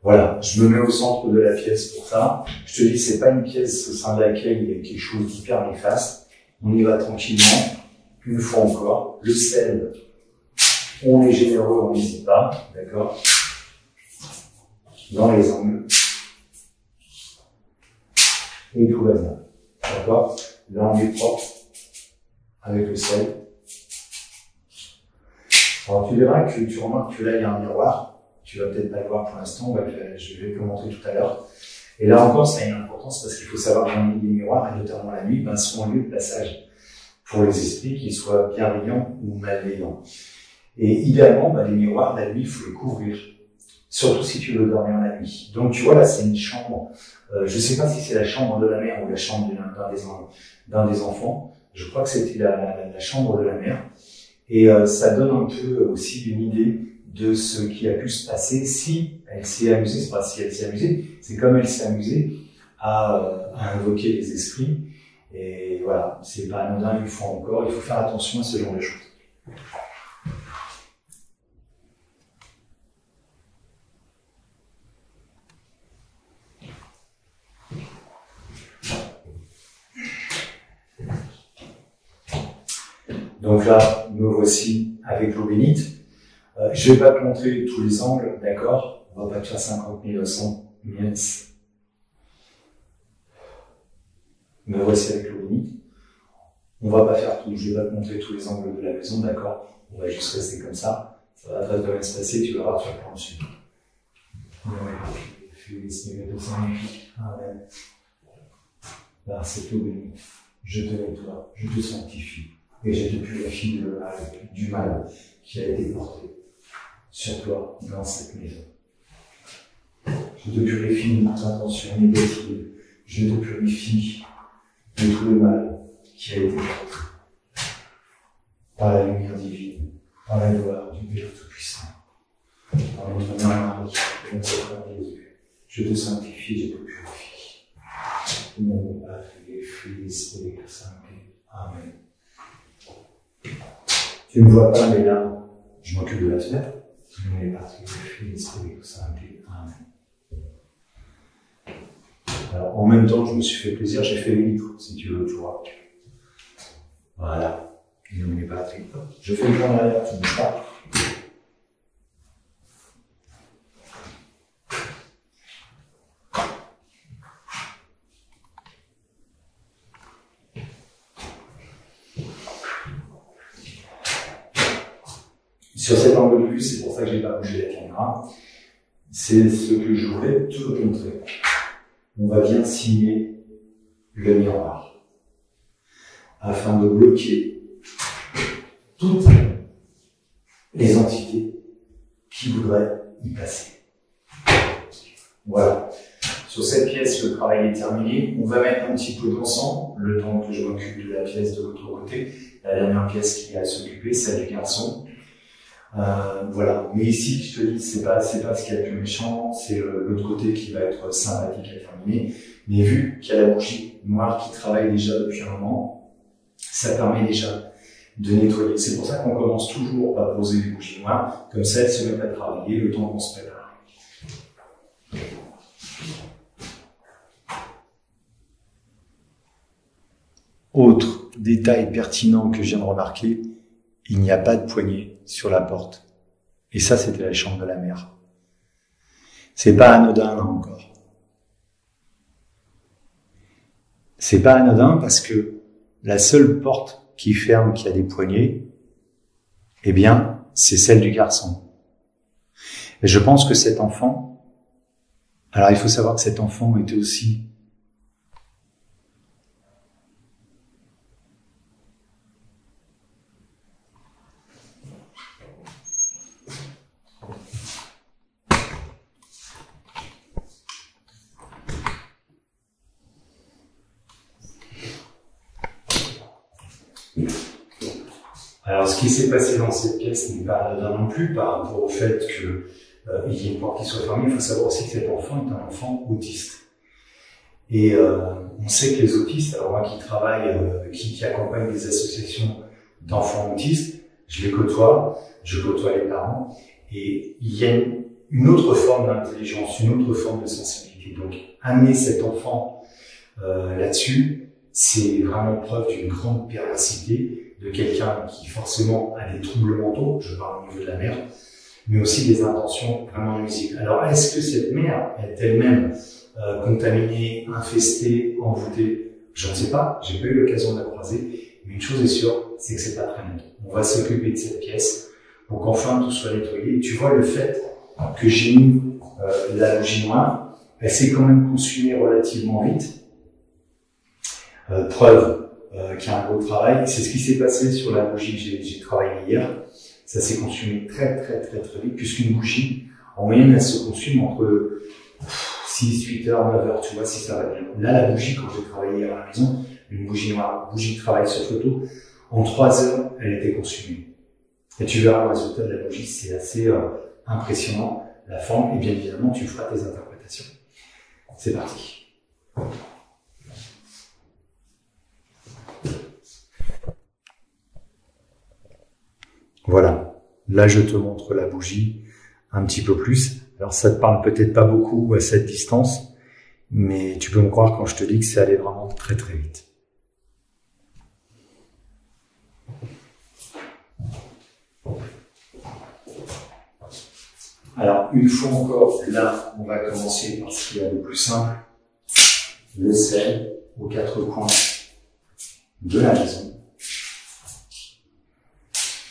Voilà, je me mets au centre de la pièce pour ça. Je te dis, c'est pas une pièce au sein de laquelle il y a quelque chose d'hyper néfaste. On y va tranquillement. Une fois encore, le sel, on est généreux, on n'hésite pas, d'accord? Dans les angles. Et tout va bien, d'accord? Là, on est propre avec le sel. Alors, tu verras que tu remarques que là, il y a un miroir. Tu vas peut-être pas le voir pour l'instant, je vais te le montrer tout à l'heure. Et là encore, ça a une importance parce qu'il faut savoir que les miroirs, et notamment la nuit, sont un lieu de passage pour les esprits, qu'ils soient bienveillants ou malveillants. Et idéalement, les miroirs, la nuit, il faut les couvrir. Surtout si tu veux dormir la nuit. Donc tu vois, là, c'est une chambre. Je sais pas si c'est la chambre de la mère ou la chambre d'un des enfants. Je crois que c'était la chambre de la mère. Et ça donne un peu aussi une idée de ce qui a pu se passer si elle s'est amusée, c'est pas si elle s'est amusée, c'est comme elle s'est amusée à invoquer les esprits. Et voilà, c'est pas anodin une fois encore, il faut faire attention à ce genre de choses. Donc là, me voici avec l'eau bénite. Je vais pas te montrer tous les angles, d'accord? On va pas te faire 50 000 miets. Me voici avec l'eau bénite. On va pas faire tout, je vais pas te montrer tous les angles de la maison, d'accord? On va juste rester comme ça. Ça va très bien se passer, tu verras, tu vas prendre dessus. Amen. Là, c'est l'eau bénite. Je te nettoie, je te sanctifie. Et je te purifie du mal qui a été porté sur toi dans cette maison. Je te purifie de toute intention négative. Je te purifie de tout le mal qui a été porté. par la lumière divine, par la gloire du Père Tout-Puissant. Par notre Mère Marie, et notre Frère Jésus, je te sanctifie, je te purifie. Au nom du Père, du Fils et du Saint-Esprit. Amen. Tu ne me vois pas, mais là, je m'occupe de la fenêtre. Au nom du Père, du Fils et du Saint-Esprit. Amen. Alors, en même temps, je me suis fait plaisir, j'ai fait les livres, si tu veux, tu vois. Voilà. Il ne pas très bien. Je fais le point derrière, tu ne bouges pas. Sur cet angle de vue, c'est pour ça que je n'ai pas bougé la caméra. C'est ce que je voulais te montrer. On va bien signer le miroir afin de bloquer toutes les entités qui voudraient y passer. Voilà. Sur cette pièce, le travail est terminé. On va mettre un petit peu d'encens, le temps que je m'occupe de la pièce de l'autre côté. La dernière pièce qui a à s'occuper, celle du garçon. Voilà. Mais ici, je te dis, c'est pas ce qu'il y a de plus méchant, c'est l'autre côté qui va être sympathique à terminer. Mais vu qu'il y a la bougie noire qui travaille déjà depuis un moment, ça permet déjà de nettoyer. C'est pour ça qu'on commence toujours à poser les bougies noires, comme ça elles se mettent à travailler le temps qu'on se prépare. Autre détail pertinent que je viens de remarquer, il n'y a pas de poignée sur la porte. Et ça, c'était la chambre de la mère. C'est pas anodin, là encore. C'est pas anodin parce que la seule porte qui ferme, qui a des poignées, eh bien, c'est celle du garçon. Et je pense que cet enfant, alors il faut savoir que cet enfant était aussi Alors, ce qui s'est passé dans cette pièce n'est pas anodin non plus par rapport au fait que il y ait une porte qui soit fermée. Il faut savoir aussi que cet enfant est un enfant autiste. Et on sait que les autistes, alors moi qui travaille, qui accompagne des associations d'enfants autistes, je côtoie les parents, et il y a une autre forme d'intelligence, une autre forme de sensibilité. Donc, amener cet enfant là-dessus, c'est vraiment preuve d'une grande péracité de quelqu'un qui forcément a des troubles mentaux, je parle au niveau de la mère, mais aussi des intentions vraiment nuisibles. Alors, est-ce que cette mère est elle-même contaminée, infestée, envoûtée? Je ne sais pas, j'ai pas eu l'occasion de la croiser, mais une chose est sûre, c'est que c'est pas très net. On va s'occuper de cette pièce pour qu'enfin tout soit nettoyé. Et tu vois, le fait que j'ai mis la bougie noire, elle s'est quand même consumée relativement vite. Preuve qu'il y a un gros travail. C'est ce qui s'est passé sur la bougie que j'ai travaillé hier. Ça s'est consumé très vite, puisqu'une bougie, en moyenne, elle se consume entre 6, 8 heures, 9 heures, tu vois, si ça va bien. Là, la bougie, quand j'ai travaillé hier à la maison, une bougie noire, bougie de travail sur photo, en 3 heures, elle était consumée. Et tu verras le résultat de la bougie, c'est assez impressionnant, la forme, et bien évidemment, tu feras tes interprétations. C'est parti. Voilà, là je te montre la bougie un petit peu plus. Alors ça te parle peut-être pas beaucoup à cette distance, mais tu peux me croire quand je te dis que c'est allé vraiment très vite. Alors une fois encore, là on va commencer par ce qu'il y a de plus simple, le sel aux 4 coins de la maison.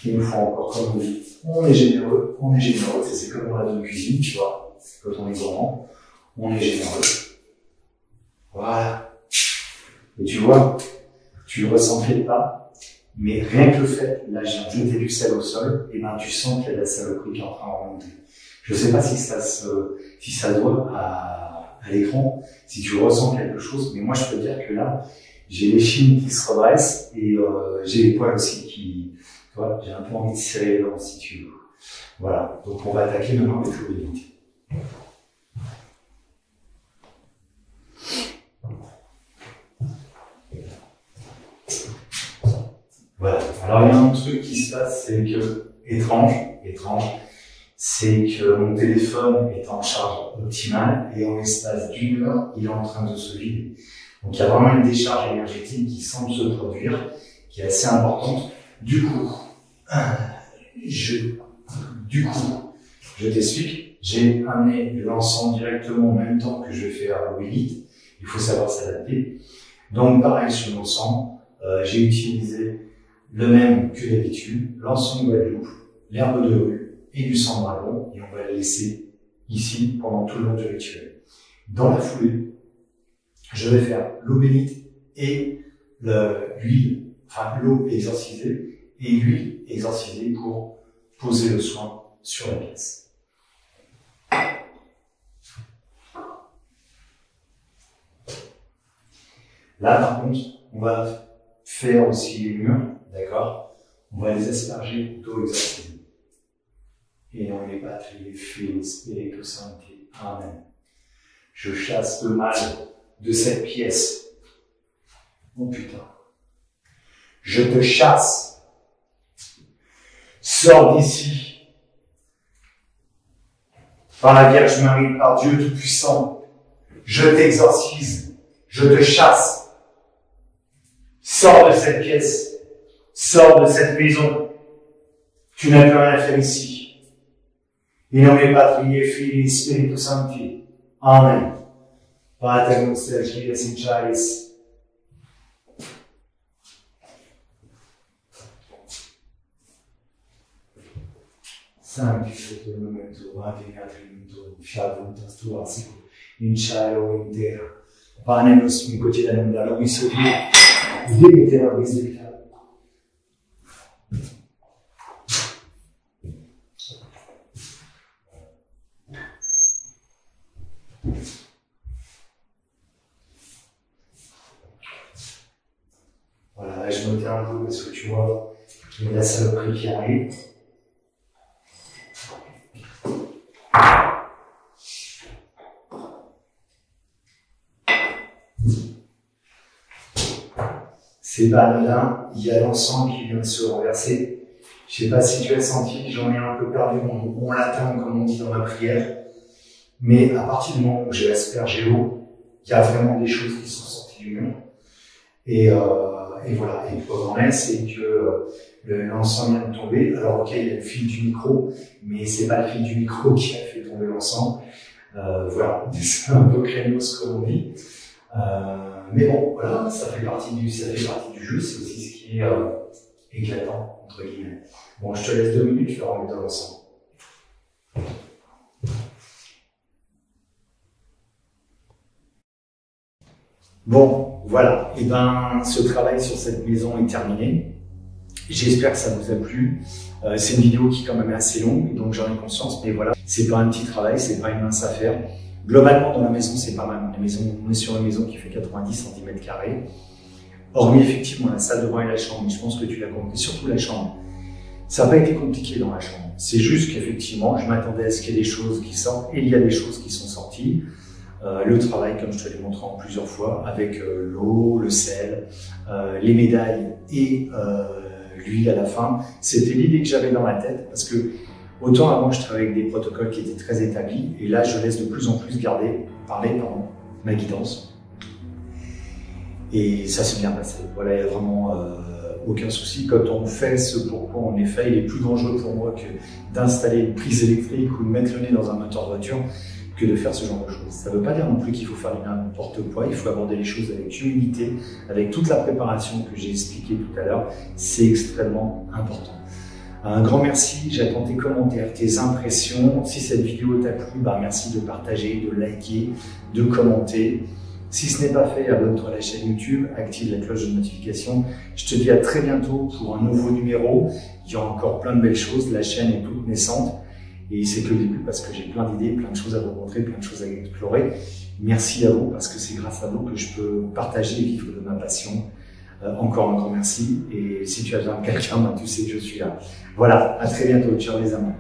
Une fois encore, comme on dit, on est généreux, c'est comme dans la zone cuisine, tu vois, quand on est gourmand, on est généreux. Voilà. Et tu vois, tu le ressens peut-être pas, mais rien que le fait, là j'ai jeté du sel au sol, et ben tu sens qu'il y a de la saloperie qui est en train de remonter. Je sais pas si ça se voit à l'écran, si tu ressens quelque chose, mais moi je peux te dire que là, j'ai les chines qui se redressent, et j'ai les poils aussi Toi, j'ai un peu envie de serrer les dents si tu veux. Voilà, donc on va attaquer maintenant avec l'obélite. Voilà, alors il y a un truc qui se passe, c'est que, étrange, c'est que mon téléphone est en charge optimale et en l'espace d'une heure, il est en train de se vider. Donc il y a vraiment une décharge énergétique qui semble se produire, qui est assez importante. Du coup, je t'explique, j'ai amené l'encens directement en même temps que je vais faire l'obélite. Il faut savoir s'adapter. Donc pareil sur l'encens, j'ai utilisé le même que d'habitude, l'encens de Guadeloupe, l'herbe de rue et du sang de dragon, et on va le laisser ici pendant tout le long du rituel. Dans la foulée, je vais faire l'obélite et l'huile, enfin l'eau exorcisée et l'huile exorcisée pour poser le soin sur la pièce. Là, par contre, on va faire aussi les murs, d'accord? On va les asperger d'eau exorcisée. Et on les patrie, Filii, Spiritus Sancti. Amen. Je chasse le mal de cette pièce. Oh putain. Je te chasse. Sors d'ici. Par la Vierge Marie, par Dieu Tout-Puissant. Je t'exorcise. Je te chasse. Sors de cette pièce. Sors de cette maison. Tu n'as plus rien à faire ici. In nome Patri, Filii, Spiritus Sancti. Amen. Pater noster, qui es in caelis. Sanctificetur nomen tuum, adveniat regnum tuum, fiat voluntas tua sicut in cielo et in terra. Panem nostrum quotidianum da nobis hodie, dimitte nobis debita. Voilà, je me tiens un peu parce que tu vois, il y a la saloperie qui arrive. C'est pas anodin, il y a l'encens qui vient de se renverser. Je sais pas si tu as senti, j'en ai un peu perdu mon latin, comme on dit dans ma prière. Mais à partir du moment où j'ai aspergé l'eau, il y a vraiment des choses qui sont sorties du mur. Et voilà, et le problème c'est que l'encens vient de tomber. Alors ok, il y a le fil du micro, mais c'est pas le fil du micro qui a fait tomber l'encens. Voilà, c'est un peu craignos comme on dit. Mais bon, voilà, ça fait partie du jeu, c'est aussi ce qui est éclatant, entre guillemets. Bon, je te laisse 2 minutes, je vais remettre dans l'encens. Bon, voilà, et ben ce travail sur cette maison est terminé. J'espère que ça vous a plu. C'est une vidéo qui est quand même assez longue, donc j'en ai conscience, mais voilà, c'est pas un petit travail, c'est pas une mince affaire. Globalement, dans la maison, c'est pas mal. On est sur une maison qui fait 90 cm². Hormis effectivement la salle de bain et la chambre, mais je pense que tu l'as compris, surtout la chambre. Ça n'a pas été compliqué dans la chambre. C'est juste qu'effectivement, je m'attendais à ce qu'il y ait des choses qui sortent, et il y a des choses qui sont sorties. Le travail, comme je te l'ai montré en plusieurs fois, avec l'eau, le sel, les médailles et l'huile à la fin, c'était l'idée que j'avais dans la tête, parce que autant avant je travaillais avec des protocoles qui étaient très établis, et là je laisse de plus en plus parler ma guidance. Et ça s'est bien passé. Voilà, il n'y a vraiment aucun souci. Quand on fait ce pourquoi on est fait, il est plus dangereux pour moi que d'installer une prise électrique ou de mettre le nez dans un moteur de voiture que de faire ce genre de choses. Ça ne veut pas dire non plus qu'il faut faire n'importe quoi, il faut aborder les choses avec humilité, avec toute la préparation que j'ai expliqué tout à l'heure, c'est extrêmement important. Un grand merci, j'attends tes commentaires, tes impressions. Si cette vidéo t'a plu, merci de partager, de liker, de commenter. Si ce n'est pas fait, abonne-toi à la chaîne YouTube, active la cloche de notification. Je te dis à très bientôt pour un nouveau numéro. Il y a encore plein de belles choses, la chaîne est toute naissante. Et c'est que le début parce que j'ai plein d'idées, plein de choses à vous montrer, plein de choses à explorer. Merci à vous parce que c'est grâce à vous que je peux partager et vivre de ma passion Encore un grand merci. Et si tu as besoin de quelqu'un, tu sais que je suis là. Voilà, à très bientôt. Ciao les amis.